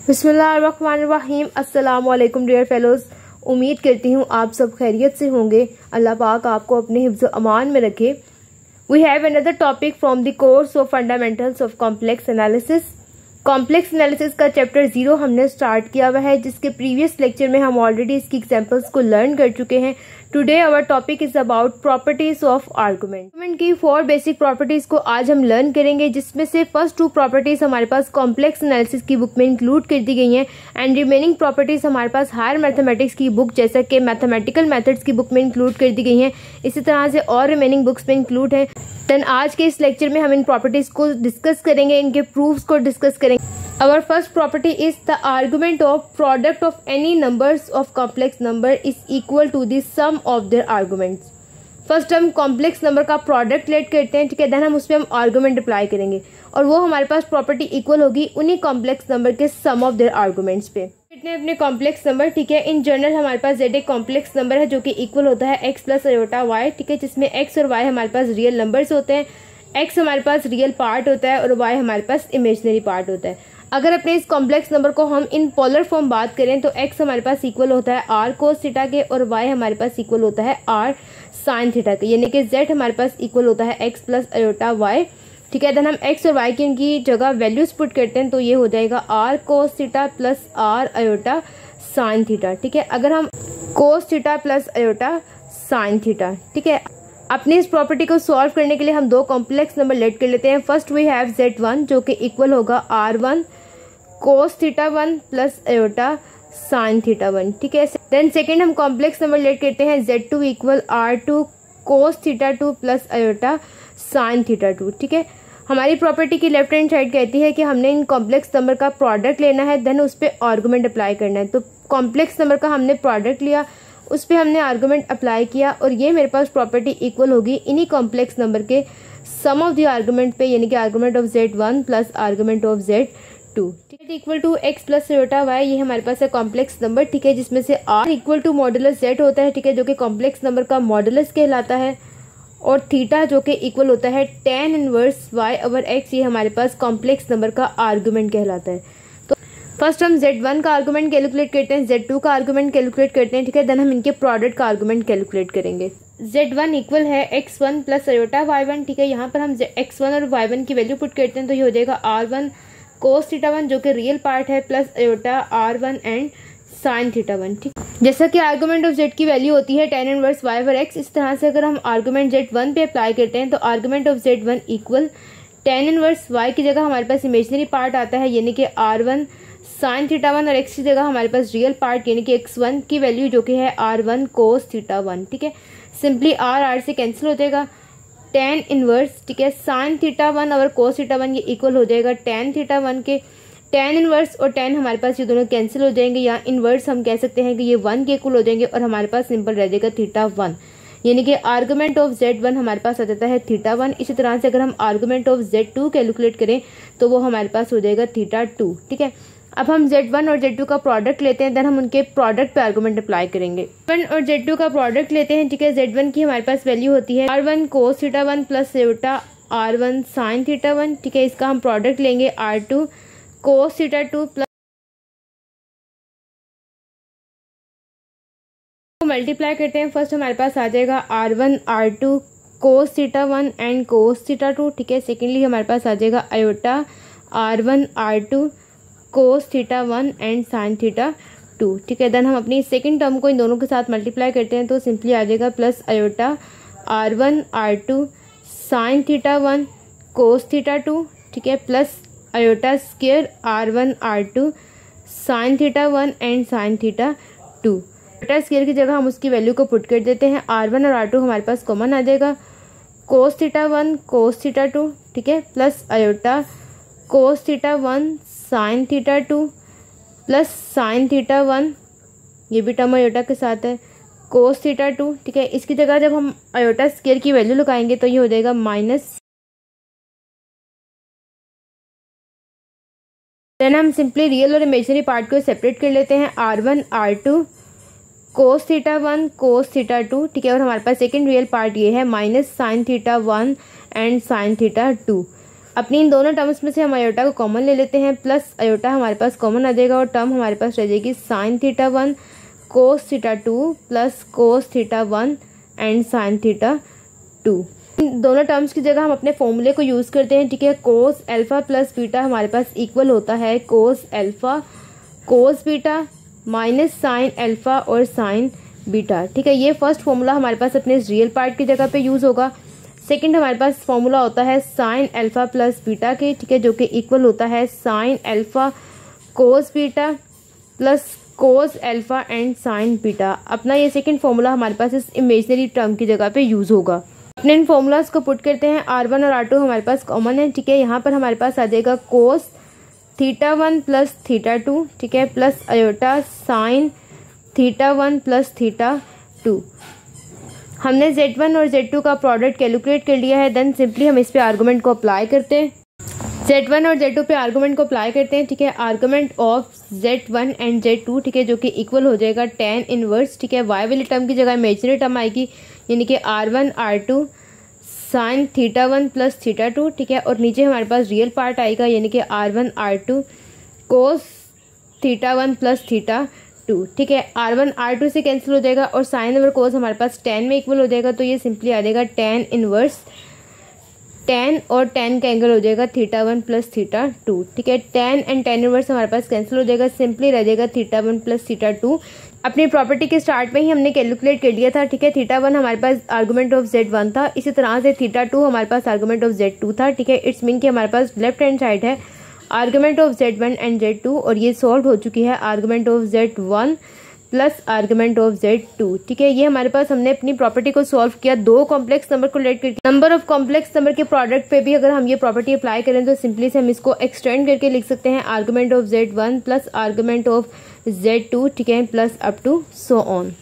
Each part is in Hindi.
बिस्मिल्लाहिर्रहमानिर्रहीम। अस्सलाम वालेकुम डियर फेलोज। उम्मीद करती हूँ आप सब खैरियत से होंगे। अल्लाह पाक आपको अपने हिफ्ज़ अमान में रखे। We have another topic from the course of fundamentals of complex analysis. Complex analysis का चैप्टर 0 हमने स्टार्ट किया हुआ है, जिसके प्रीवियस लेक्चर में हम ऑलरेडी इसकी एग्जांपल्स को लर्न कर चुके हैं। Today our topic is about properties of argument. Argument की 4 बेसिक प्रॉपर्टीज को आज हम लर्न करेंगे, जिसमें से फर्स्ट 2 प्रॉपर्टीज हमारे पास कॉम्प्लेक्स एनालिसिस की बुक में इंक्लूड कर दी गई हैं एंड रिमेनिंग प्रॉपर्टीज हमारे पास हायर मैथमेटिक्स की बुक जैसा कि मैथमेटिकल मेथड्स की बुक में इंक्लूड कर दी गई हैं। इसी तरह से और रिमेनिंग बुक्स में इंक्लूड है। देन आज के इस लेक्चर में हम इन प्रॉपर्टीज को डिस्कस करेंगे, इनके प्रूफ्स को डिस्कस करेंगे। Our first property is the argument of product of any numbers of complex number is equal to the sum of their arguments. First हम कॉम्प्लेक्स नंबर का प्रोडक्ट लेट करते हैं, ठीक है। देन हम उस पर हम आर्गूमेंट अप्लाई करेंगे और वो हमारे पास प्रॉपर्टी इक्वल होगी उन्हीं कॉम्प्लेक्स नंबर के सम ऑफ देयर आर्गूमेंट्स पे। इतने अपने कॉम्प्लेक्स नंबर, ठीक है। इन जनरल हमारे पास z एक कॉम्प्लेक्स नंबर है जो कि इक्वल होता है x प्लस अयोटा y, ठीक है, जिसमें x और y हमारे पास रियल नंबर्स होते हैं। x हमारे पास रियल पार्ट होता है और y हमारे पास इमेजिनरी पार्ट होता है। अगर अपने इस कॉम्प्लेक्स नंबर को हम इन पोलर फॉर्म बात करें तो x हमारे पास इक्वल होता है r कोस थीटा के और y हमारे पास इक्वल होता है r साइन थीटा के, यानी कि z हमारे पास इक्वल होता है x प्लस अयोटा y, ठीक है। देन हम x और y की इनकी जगह वैल्यूज पुट करते हैं तो ये हो जाएगा r cos theta plus r aorta sine theta, ठीक है। अगर हम cos theta plus iota sine theta, ठीक है। अपनी इस प्रॉपर्टी को सॉल्व करने के लिए हम 2 कॉम्प्लेक्स नंबर लेट कर लेते हैं। फर्स्ट वी हैव z1 जो कि इक्वल होगा r1 कोस theta 1 plus iota sign theta 1, ठीक है। देन सेकेंड हम कॉम्प्लेक्स नंबर लेट करते हैं z2 equal r2 cos theta 2 plus iota sign theta 2, ठीक है। हमारी प्रॉपर्टी की लेफ्ट हैंड साइड कहती है कि हमने इन कॉम्प्लेक्स नंबर का प्रोडक्ट लेना है, देन उस पर आर्गूमेंट अप्लाई करना है। तो कॉम्प्लेक्स नंबर का हमने प्रोडक्ट लिया, उस पर हमने आर्गूमेंट अप्लाई किया और ये मेरे पास प्रॉपर्टी इक्वल होगी इन्हीं कॉम्प्लेक्स नंबर के सम ऑफ द आर्गूमेंट पे, यानी कि argument of z1 plus argument of z2, ठीक है। Equal to x plus iota y, ये हमारे पास है कॉम्प्लेक्स नंबर, ठीक है, जिसमें से r equal to modulus z होता है, ठीक है, जो कि कॉम्प्लेक्स नंबर का मॉडुलस कहलाता है, और थीटा जो कि इक्वल होता है tan inverse y over x, ये हमारे पास कॉम्प्लेक्स नंबर का आर्गूमेंट कहलाता है। तो फर्स्ट हम z1 का आर्गूमेंट कैलकुलेट करते हैं, z2 का आर्गूमेंट कैलकुलेट करते हैं, ठीक है। देन हम इनके प्रोडक्ट का आर्गूमेंट कैलकुलेट करेंगे। z1 इक्वल है x1 प्लस अयोटा y1, ठीक है। यहाँ पर हम x1 और y1 की वैल्यू पुट करते हैं तो ये हो जाएगा r1 कोस थीटा 1 जो कि रियल पार्ट है plus iota r1 and sine theta 1, ठीक। जैसा कि आर्गूमेंट ऑफ z की वैल्यू होती है tan inverse y over x, इस तरह से अगर हम आर्गूमेंट z1 पे अप्लाई करते हैं तो argument of z1 equal tan inverse y की जगह हमारे पास इमेजिनरी पार्ट आता है, यानी कि r1 साइन थीटा 1 और x की जगह हमारे पास रियल पार्ट यानी कि x1 की वैल्यू जो कि है r1 कोस थीटा 1, ठीक है। सिंपली r से कैंसिल हो जाएगा, tan इनवर्स, ठीक है, साइन थीटा 1 और कोस थीटा 1 ये इक्वल हो जाएगा tan थीटा 1 के। tan इनवर्स और tan हमारे पास ये दोनों कैंसिल हो जाएंगे, या इनवर्स हम कह सकते हैं कि ये 1 के इक्वल हो जाएंगे और हमारे पास सिंपल रह जाएगा थीटा 1, यानी कि आर्गूमेंट ऑफ z1 हमारे पास आ जाता है थीटा 1। इसी तरह से अगर हम आर्गूमेंट ऑफ z2 कैलकुलेट करें तो वो हमारे पास हो जाएगा थीटा 2, ठीक है। अब हम z1 और z2 का प्रोडक्ट लेते हैं, देन हम उनके प्रोडक्ट पे आर्गूमेंट अप्लाई करेंगे। z1 और z2 का प्रोडक्ट लेते हैं, ठीक है। z1 की हमारे पास वैल्यू होती है r1 कोस theta 1 plus iota r1 sign theta 1, ठीक है। इसका हम प्रोडक्ट लेंगे r2 cos theta 2 plus multiply करते हैं। फर्स्ट हमारे पास आ जाएगा r1 r2 cos theta 1 and cos theta 2, ठीक है। सेकेंडली हमारे पास आ जाएगा iota r1 r2 cos theta 1 and sine theta 2, ठीक है। देन हम अपनी सेकंड टर्म को इन दोनों के साथ मल्टीप्लाई करते हैं तो सिंपली आ जाएगा plus iota r1 r2 sine theta 1 cos theta 2, ठीक है, plus iota square r1 r2 sine theta 1 and sine theta 2। Iota square की जगह हम उसकी वैल्यू को पुट कर देते हैं, r1 और r2 हमारे पास कॉमन आ जाएगा, कोस थीटा 1 कोस थीटा 2, ठीक है, प्लस अयोटा कोस theta 1 sign theta 2 plus sign theta 1, ये भी टर्म अयोटा के साथ है, कोस थीटा 2, ठीक है। इसकी जगह जब हम अयोटा स्क्वायर की वैल्यू लगाएंगे तो ये हो जाएगा माइनस। देन हम सिंपली रियल और इमेजिनरी पार्ट को सेपरेट कर लेते हैं, r1 r2 cos theta 1 cos theta 2, ठीक है। और हमारे पास सेकेंड रियल पार्ट ये है minus sign theta 1 and sine theta 2। अपनी इन दोनों टर्म्स में से हम आयोटा को कॉमन ले लेते हैं, प्लस आयोटा हमारे पास कॉमन आ जाएगा और टर्म हमारे पास रह जाएगी sine theta 1 cos theta 2 plus cos theta 1 and sine theta 2। इन दोनों टर्म्स की जगह हम अपने फॉर्मूले को यूज़ करते हैं, ठीक है। कोस अल्फा प्लस बीटा हमारे पास इक्वल होता है cos alpha cos beta minus sine alpha और साइन बीटा, ठीक है। ये फर्स्ट फॉर्मूला हमारे पास अपने रियल पार्ट की जगह पे यूज़ होगा। सेकंड हमारे पास फॉर्मूला होता है साइन अल्फा प्लस बीटा के, ठीक है, जो कि इक्वल होता है sine alpha cos beta plus cos alpha and sign beta. अपना ये सेकंड फॉर्मूला हमारे पास इस इमेजनरी टर्म की जगह पे यूज़ होगा। अपने इन फॉर्मूलाज को पुट करते हैं। R1 और R2 हमारे पास कॉमन है, ठीक है। यहाँ पर हमारे पास आ जाएगा कोस थीटा 1 प्लस थीटा 2, ठीक है, plus iota sine theta 1 plus theta 2। हमने Z1 और Z2 का प्रोडक्ट कैलकुलेट कर लिया है। देन सिंपली हम इस पे आर्गुमेंट को अप्लाई करते हैं। Z1 और Z2 पे आर्गुमेंट को अप्लाई करते हैं, ठीक है। Argument of Z1 and Z2, ठीक है, जो कि इक्वल हो जाएगा tan इनवर्स, ठीक है। y वाली टर्म की जगह इमेजिनरी टर्म आएगी, यानी कि R1 R2 sine theta 1 plus theta 2, ठीक है। और नीचे हमारे पास रियल पार्ट आएगा, यानी कि R1 R2 cos theta 1 plus theta 2, ठीक है। R1 R2 से कैंसिल हो जाएगा और साइन ओवर कोस हमारे पास tan में इक्वल हो जाएगा, तो ये सिंपली आ जाएगा tan इनवर्स tan और tan का एंगल हो जाएगा थीटा 1 प्लस थीटा 2, ठीक है। tan एंड tan इनवर्स हमारे पास कैंसिल हो जाएगा, सिंपली रह जाएगा थीटा 1 प्लस थीटा 2। अपनी प्रॉपर्टी के स्टार्ट में ही हमने कैलकुलेट कर लिया था, ठीक है। थीटा 1 हमारे पास आर्गुमेंट ऑफ Z1 था, इसी तरह से थीटा 2 हमारे पास आर्गुमेंट ऑफ Z2 था, ठीक है। इट्स मीन कि हमारे पास लेफ्ट हैंड साइड है argument of Z1 and Z2 और ये सॉल्व हो चुकी है argument of Z1 plus argument of Z2, ठीक है। ये हमारे पास हमने अपनी प्रॉपर्टी को सॉल्व किया दो कॉम्प्लेक्स नंबर को लेट करके। नंबर ऑफ कॉम्प्लेक्स नंबर के प्रोडक्ट पे भी अगर हम ये प्रॉपर्टी अप्लाई करें तो सिंपली से हम इसको एक्सटेंड करके लिख सकते हैं argument of Z1 plus argument of Z2, ठीक है, plus up to so on.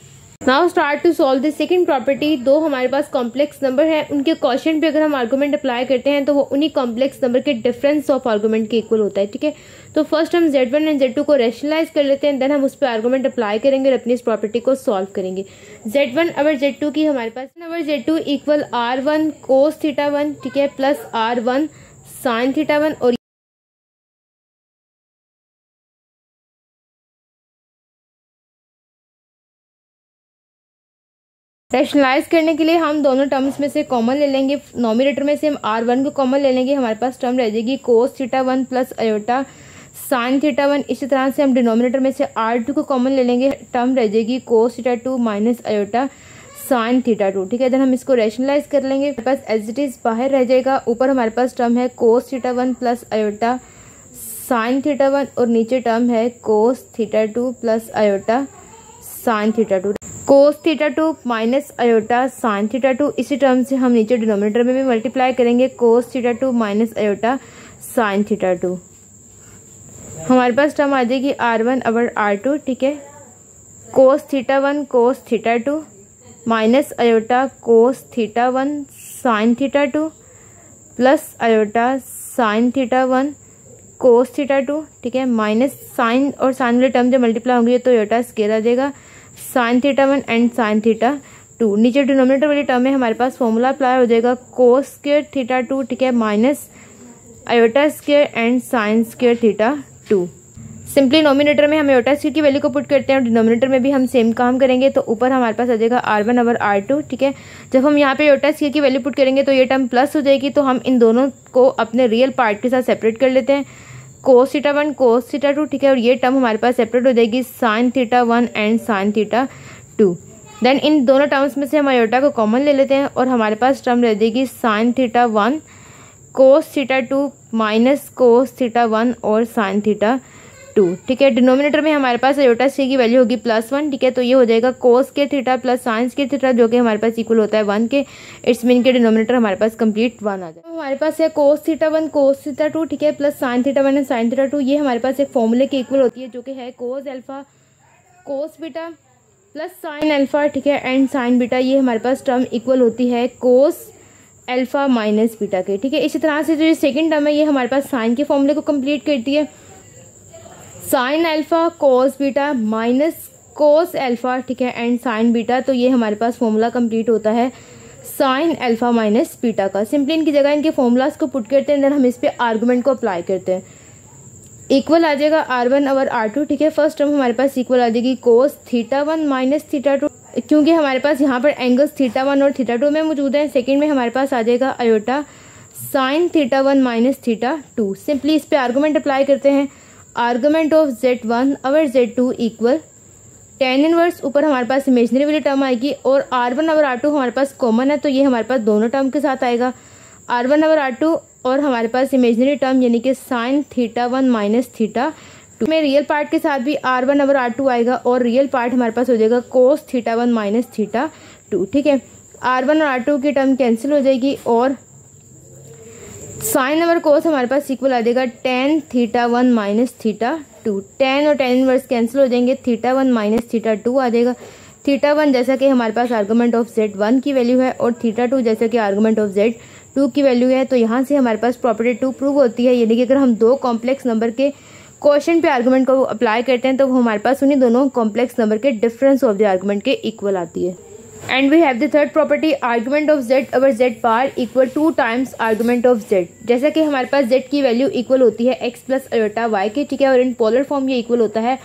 Now start to solve this second property. दो हमारे पास कॉम्प्लेक्स नंबर है, उनके क्वेश्चन पे अगर हम आर्गुमेंट अप्लाई करते हैं तो वो उन्हीं कॉम्प्लेक्स नंबर के डिफरेंस ऑफ आर्गुमेंट के इक्वल होता है, ठीक है। तो फर्स्ट हम Z1 एंड Z2 को रैशनलाइज कर लेते हैं, देन हम उस पर आर्गुमेंट अप्लाई करेंगे और अपनी इस प्रॉपर्टी को सॉल्व करेंगे। Z1 अवर Z2 की हमारे पास अवर Z2 इक्वल R1 कोस थीटा 1, ठीक है, प्लस R1 साइन थीटा 1 और रैशनलाइज करने के लिए हम दोनों टर्म्स में से कॉमन ले लेंगे। नॉमिनेटर में से हम R1 को कॉमन ले लेंगे, हमारे पास टर्म रह जाएगी कोस theta 1 plus iota sine theta 1। इसी तरह से हम डिनोमिनेटर में से R2 को कॉमन ले लेंगे, टर्म रह जाएगी कोस theta 2 minus iota sine theta 2, ठीक है। देन हम इसको रैशनलाइज कर लेंगे, हमारे पास एज इट इज बाहर रह जाएगा। ऊपर हमारे पास टर्म है कोस theta 1 plus iota sine theta 1 और नीचे टर्म है कोस theta 2 plus iota sine theta 2। कोस theta 2 minus iota sine theta 2, इसी टर्म से हम नीचे डिनोमिनेटर में भी मल्टीप्लाई करेंगे कोस theta 2 minus iota sine theta 2। हमारे पास टर्म आ जाएगी R1 अवर R2, ठीक है, कोस theta 1 cos theta 2 minus iota कोस theta 1 sign theta 2 plus iota sine theta 1 cos theta 2, ठीक है, माइनस साइन और साइन वाले टर्म जब मल्टीप्लाई होंगे तो आयोटा स्क्वायर आ जाएगा sign theta 1 and sine theta 2। नीचे डिनोमिनेटर वाली टर्म में हमारे पास फॉर्मूला अप्लाई हो जाएगा कोस स्क्वायर थीटा 2, ठीक है, minus iota square and sine square theta 2। Simply nominator में हम आयोटा स्क्वायर की वैल्यू को पुट करते हैं और डिनोमिनेटर में भी हम सेम काम करेंगे, तो ऊपर हमारे पास आ जाएगा R1 ओवर R2, ठीक है। जब हम यहाँ पे आयोटा स्क्वायर की वैल्यू पुट करेंगे तो ये टर्म प्लस हो जाएगी, तो हम इन दोनों को अपने रियल पार्ट के साथ सेपरेट कर लेते हैं, कोस थीटा 1 कोस थीटा 2, ठीक है, और ये टर्म हमारे पास सेपरेट हो जाएगी sine theta 1 and sine theta 2। Then इन दोनों टर्म्स में से हम आयोटा को कॉमन ले लेते हैं और हमारे पास टर्म रह जाएगी sine theta 1 cos theta 2 minus cos theta 1 और साइन थीटा 2, ठीक है। डिनोमिनेटर में हमारे पास आयोटा सी की वैल्यू होगी +1, ठीक है, तो ये हो जाएगा कोस के थीटा प्लस साइन के थीटा, जो कि हमारे पास इक्वल होता है 1 के। इट्स मीन के डिनोमिनेटर हमारे पास कंप्लीट 1 आ जाए। तो हमारे पास है कोस थीटा 1 कोस थीटा 2, ठीक है, plus sign theta 1 and sine theta 2। ये हमारे पास एक फॉर्मूले के इक्वल होती है, जो कि है cos alpha cos beta plus sine alpha, ठीक है, एंड साइन बीटा। ये हमारे पास टर्म इक्वल होती है कोस अल्फा माइनस बीटा के, ठीक है। इसी तरह से जो ये सेकंड टर्म है ये हमारे पास साइन के फॉर्मूले को कंप्लीट करती है, sine alpha cos beta minus cos alpha, ठीक है, एंड साइन बीटा। तो ये हमारे पास फॉर्मूला कंप्लीट होता है साइन अल्फा माइनस बीटा का। सिंपली इनकी जगह इनके फॉर्मूलाज को पुट करते हैं, देन हम इस पे आर्गुमेंट को अप्लाई करते हैं। इक्वल आ जाएगा R1 ओवर R2, ठीक है। फर्स्ट टर्म हमारे पास इक्वल आ जाएगी कोस θ1 माइनस θ2, क्योंकि हमारे पास यहाँ पर एंगल्स θ1 और θ2 में मौजूद है। सेकंड में हमारे पास आ जाएगा आयोटा साइन θ1 माइनस θ2। सिंपली इस पे आर्गुमेंट अप्लाई करते हैं। Argument of Z1 over Z2 equal tan inverse, ऊपर हमारे पास इमेजिनरी वाली टर्म आएगी और R1 ओवर R2 हमारे पास कॉमन है, तो ये हमारे पास दोनों टर्म के साथ आएगा। R1 ओवर R2 और हमारे पास इमेजिनरी टर्म यानी कि साइन θ1 माइनस θ2 में रियल पार्ट के साथ भी R1 ओवर R2 आएगा और रियल पार्ट हमारे पास हो जाएगा कोस θ1 माइनस θ2, ठीक है। R1 और R2 की टर्म कैंसिल हो जाएगी और साइन ओवर कोस हमारे पास इक्वल आ जाएगा tan θ1 माइनस θ2। tan और tan इनवर्स कैंसिल हो जाएंगे, θ1 माइनस θ2 आ जाएगा। θ1 जैसा कि हमारे पास आर्गुमेंट ऑफ Z1 की वैल्यू है और θ2 जैसा कि आर्गुमेंट ऑफ Z2 की वैल्यू है, तो यहाँ से हमारे पास प्रॉपर्टी 2 प्रूव होती है। यानी कि अगर हम दो कॉम्प्लेक्स नंबर के क्वेश्चन पे आर्गुमेंट को अप्लाई करते हैं तो वो हमारे पास उन्हीं दोनों कॉम्प्लेक्स नंबर के डिफरेंस ऑफ द आर्गुमेंट के इक्वल आती है। And we have the third property argument of Z over Z bar equal 2 times argument of Z। जैसा कि हमारे पास Z की वैल्यू इक्वल होती है x प्लस आयोटा y के, ठीक है, और इन पोलर फॉर्म ये इक्वल होता है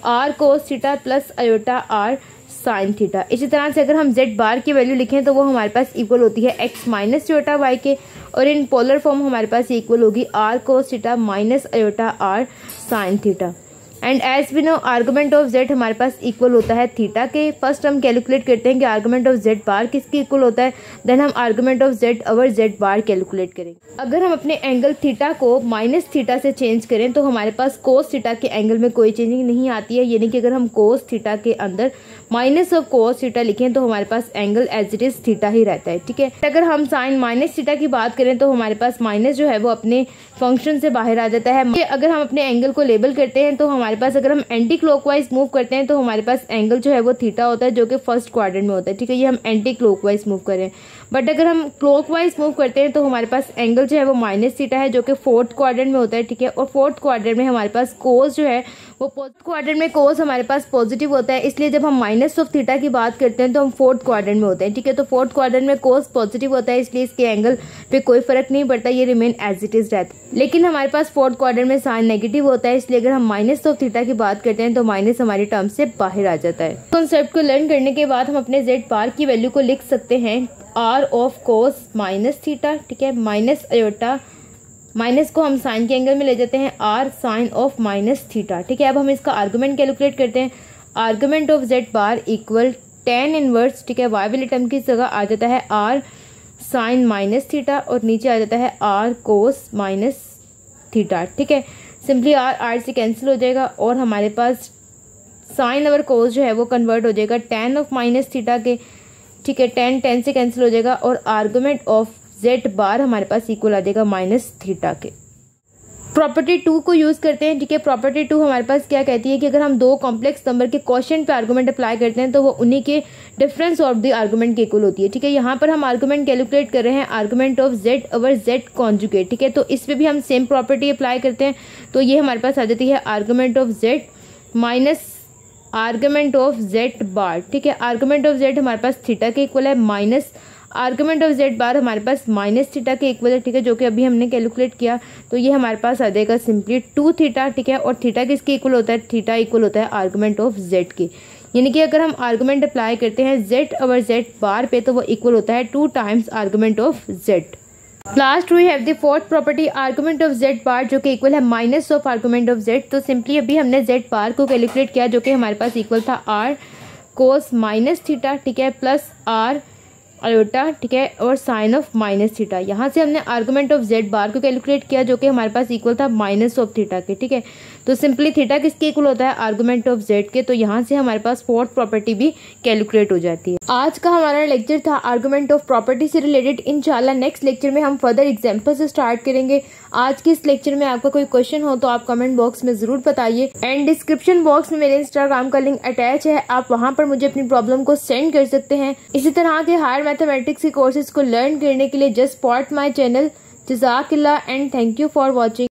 r cos theta plus iota r sine theta. इसी तरह से अगर हम Z बार की वैल्यू लिखें तो वो हमारे पास इक्वल होती है x माइनस आयोटा y के, और इन पोलर फॉर्म हमारे पास इक्वल होगी r cos theta minus iota r sine theta. And as we know argument of Z हमारे पास इक्वल होता है थीटा के। फर्स्ट हम कैलकुलेट करते हैं कि आर्गुमेंट ऑफ Z बार किसके इक्वल होता है, देन हम argument of Z over Z bar calculate करेंगे। अगर हम अपने एंगल थीटा को माइनस थीटा से चेंज करें तो हमारे पास कोस थीटा के एंगल में कोई चेंजिंग नहीं आती है। यानी कि अगर हम कोस थीटा के अंदर माइनस ऑफ कोस थीटा लिखें तो हमारे पास angle as it is theta ही रहता है, ठीक है। अगर हम साइन माइनस थीटा की बात करें तो हमारे पास माइनस जो है वो अपने फंक्शन से बाहर आ जाता है। अगर हम अपने एंगल को लेबल करते हैं तो हमारे पास अगर हम एंटी क्लॉकवाइज मूव करते हैं तो हमारे पास एंगल जो है वो थीटा होता है जो कि फर्स्ट क्वाड्रेंट में होता है, ठीक है। ये हम एंटी क्लॉकवाइज मूव करें, बट अगर हम क्लॉकवाइज मूव करते हैं तो हमारे पास एंगल जो है वो माइनस थीटा है जो कि फोर्थ क्वाड्रेंट में होता है, ठीक है। और फोर्थ क्वाड्रेंट में हमारे पास कोस जो है वो क्वाड्रेंट में कोस हमारे पास पॉजिटिव होता है, इसलिए जब हम माइनस ऑफ थीटा की बात करते हैं तो हम फोर्थ क्वाड्रेंट में होते हैं, ठीक है। तो फोर्थ क्वाड्रेंट में कोस पॉजिटिव होता है, इसलिए इसके एंगल पे कोई फर्क नहीं पड़ता, ये रिमेन एज इट इज रहता है। लेकिन हमारे पास फोर्थ क्वाड्रेंट में साइन नेगेटिव होता है, इसलिए अगर हम माइनस ऑफ थीटा की बात करते हैं तो माइनस हमारी टर्म से बाहर आ जाता है। कॉन्सेप्ट को लर्न करने के बाद हम अपने Z बार की वैल्यू को लिख सकते हैं r of cos minus theta, ठीक है, माइनस आयोटा, माइनस को हम साइन के एंगल में ले जाते हैं r sine of minus theta, ठीक है। अब हम इसका आर्गुमेंट कैलकुलेट करते हैं। Argument of Z bar equal tan inverse, ठीक है, y वाली टर्म की जगह आ जाता है r साइन माइनस थीटा और नीचे आ जाता है r कोस माइनस थीटा, ठीक है। सिंपली r से कैंसिल हो जाएगा और हमारे पास साइन ओवर कोस जो है वो कन्वर्ट हो जाएगा tan ऑफ माइनस थीटा के, ठीक है। tan से कैंसिल हो जाएगा और आर्गुमेंट ऑफ Z बार हमारे पास इक्वल आ जाएगा माइनस थीटा के। प्रॉपर्टी 2 को यूज करते हैं, ठीक है। प्रॉपर्टी 2 हमारे पास क्या कहती है कि अगर हम दो कॉम्प्लेक्स नंबर के क्वेश्चन पे आर्गुमेंट अप्लाई करते हैं तो वो उन्हीं के डिफरेंस ऑफ द आर्गुमेंट के इक्वल होती है, ठीक है। यहाँ पर हम आर्गुमेंट कैलकुलेट कर रहे हैं argument of Z over Z conjugate, ठीक है। तो इस पे भी हम सेम प्रॉपर्टी अप्लाई करते हैं, तो ये हमारे पास आ जाती है argument of Z minus argument of Z बार, ठीक है। आर्गुमेंट ऑफ Z हमारे पास थीटा के इक्वल है माइनस आर्गुमेंट ऑफ Z बार हमारे पास माइनस थीटा के इक्वल है, ठीक है, जो कि अभी हमने कैलकुलेट किया। तो ये हमारे पास आ जाएगा सिंपली 2 थीटा, ठीक है। और थीटा किसके इक्वल होता है, थीटा इक्वल होता है आर्गुमेंट ऑफ Z के। यानी कि अगर हम आर्गुमेंट अप्लाई करते हैं Z ओवर Z बार पे तो वो इक्वल होता है 2 times argument of Z। Last we have the fourth property argument of Z bar जो कि इक्वल है minus of argument of Z। तो सिंपली अभी हमने Z बार को कैलकुलेट किया जो कि हमारे पास इक्वल था r कोस माइनस थीटा, ठीक है, प्लस r आयोटा, ठीक है, और साइन ऑफ माइनस थीटा। यहाँ से हमने आर्गुमेंट ऑफ Z बार को कैलकुलेट किया जो कि हमारे पास इक्वल था माइनस ऑफ थीटा के, ठीक है। तो सिंपली थीटा किसके इक्वल होता है, आर्गुमेंट ऑफ Z के। तो यहाँ से हमारे पास फोर्थ प्रॉपर्टी भी कैलकुलेट हो जाती है। आज का हमारा लेक्चर था आर्गुमेंट ऑफ प्रॉपर्टी से रिलेटेड। इंशाल्लाह नेक्स्ट लेक्चर में हम फर्दर एग्जाम्पल से स्टार्ट करेंगे। आज के इस लेक्चर में आपका कोई क्वेश्चन हो तो आप कमेंट बॉक्स में जरूर बताइए। एंड डिस्क्रिप्शन बॉक्स में मेरे इंस्टाग्राम का लिंक अटैच है, आप वहाँ पर मुझे अपनी प्रॉब्लम को सेंड कर सकते हैं। इसी तरह के हायर मैथमेटिक्स के कोर्सेज को लर्न करने के लिए जस्ट सपोर्ट माई चैनल। जज़ाकल्लाह and thank you for watching.